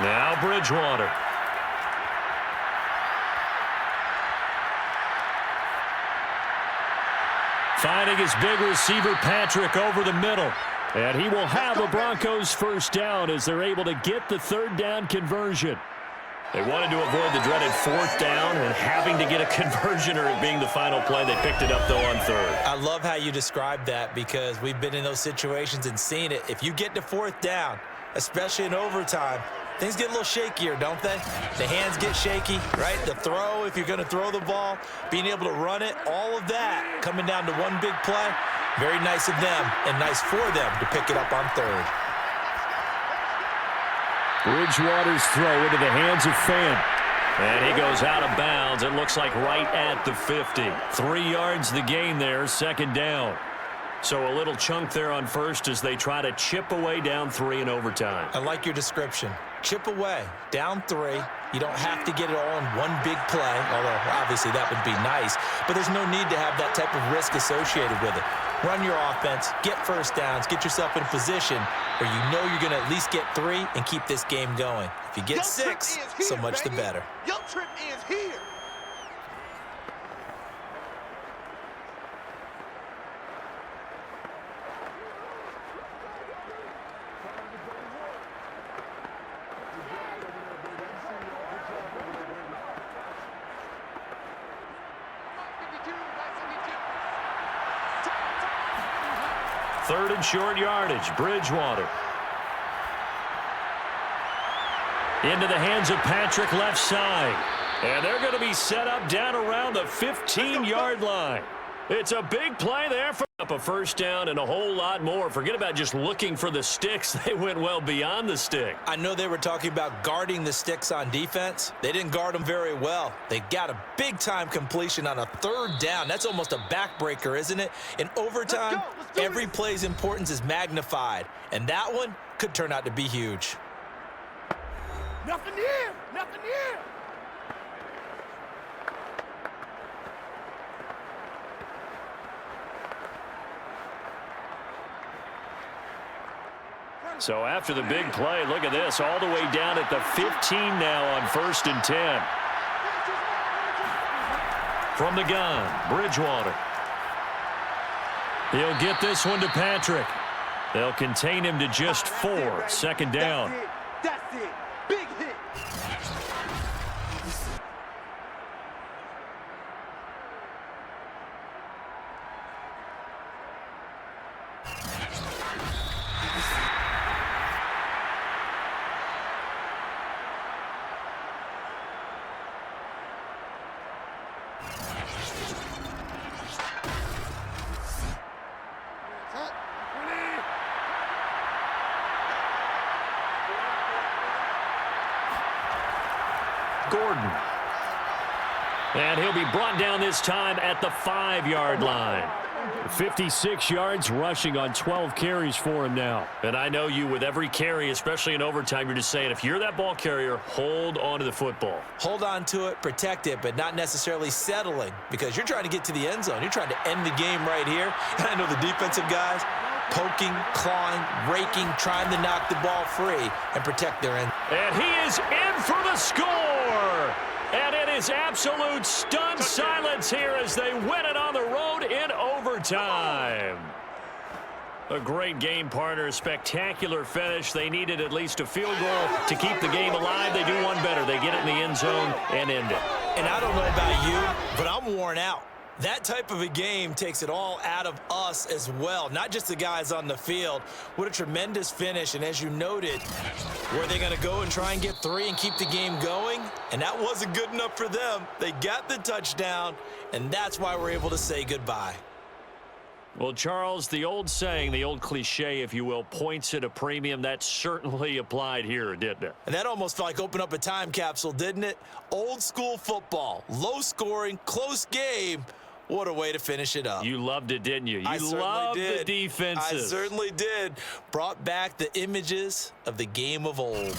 Now Bridgewater. Finding his big receiver, Patrick, over the middle. And he will have a Broncos 1st down as they're able to get the 3rd down conversion. They wanted to avoid the dreaded 4th down and having to get a conversion or it being the final play. They picked it up, though, on 3rd. I love how you described that because we've been in those situations and seen it. If you get to 4th down, especially in overtime, things get a little shakier, don't they? The hands get shaky, right? The throw, if you're going to throw the ball, being able to run it, all of that coming down to one big play. Very nice of them and nice for them to pick it up on 3rd. Bridgewater's throw into the hands of Fant. And he goes out of bounds. It looks like right at the 50. 3 yards the gain there, 2nd down. So a little chunk there on 1st as they try to chip away down 3 in overtime. I like your description. Chip away, down 3. You don't have to get it all in one big play, although obviously that would be nice. But there's no need to have that type of risk associated with it. Run your offense, get 1st downs, get yourself in a position where you know you're going to at least get 3 and keep this game going. If you get 6, so much the better. Your trip is here. Third and short yardage, Bridgewater. Into the hands of Patrick left side. And they're going to be set up down around the 15-yard line. It's a big play there for a first down and a whole lot more. Forget about just looking for the sticks. They went well beyond the stick. I know they were talking about guarding the sticks on defense. They didn't guard them very well. They got a big-time completion on a third down. That's almost a backbreaker, isn't it? In overtime, every play's importance is magnified, and that one could turn out to be huge. Nothing here. Nothing here. So after the big play, look at this, all the way down at the 15 now on 1st and 10. From the gun, Bridgewater. He'll get this one to Patrick. They'll contain him to just 4, second down. That's it. Big hit. Gordon. And he'll be brought down this time at the 5-yard line. 56 yards rushing on 12 carries for him now. And I know you, with every carry, especially in overtime, you're just saying, if you're that ball carrier, hold on to the football. Hold on to it, protect it, but not necessarily settling, because you're trying to get to the end zone. You're trying to end the game right here. And I know the defensive guys poking, clawing, raking, trying to knock the ball free and protect their end. And he is in for the score. And it is absolute stunned silence here as they win it on the road in overtime. A great game, partner. Spectacular finish. They needed at least a field goal to keep the game alive. They do one better. They get it in the end zone and end it. And I don't know about you, but I'm worn out. That type of a game takes it all out of us as well, not just the guys on the field. What a tremendous finish, and as you noted, were they going to go and try and get 3 and keep the game going? And that wasn't good enough for them. They got the touchdown, and that's why we're able to say goodbye. Well, Charles, the old saying, the old cliche, if you will, points at a premium, that certainly applied here, didn't it? And that almost felt like opened up a time capsule, didn't it? Old school football, low scoring, close game. What a way to finish it up. You loved it, didn't you? I You loved the did. defenses. I certainly did. Brought back the images of the game of old.